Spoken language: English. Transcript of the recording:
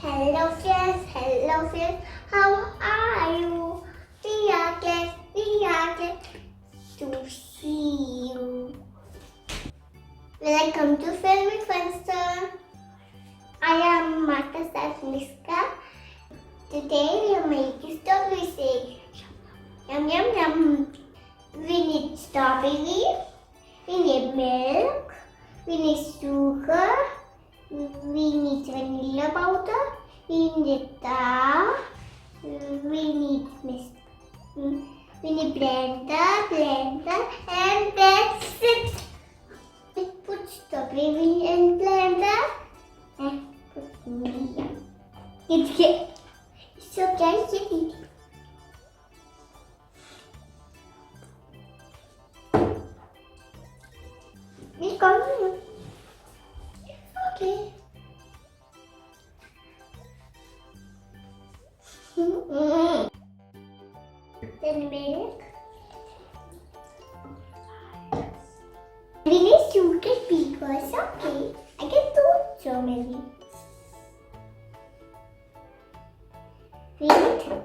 Hello friends, how are you? We are glad to see you. Welcome to Film with Funster. I am Martha Niska. Today we are making strawberry shake. Yum yum yum. We need strawberry, we need milk, we need sugar, we need vanilla powder, we need dal, we need blender, and that's it. We put strawberry in blender and put milk. It's so tasty. Đi con. Okay. Then milk. We need sugar because okay. I can do so many. We need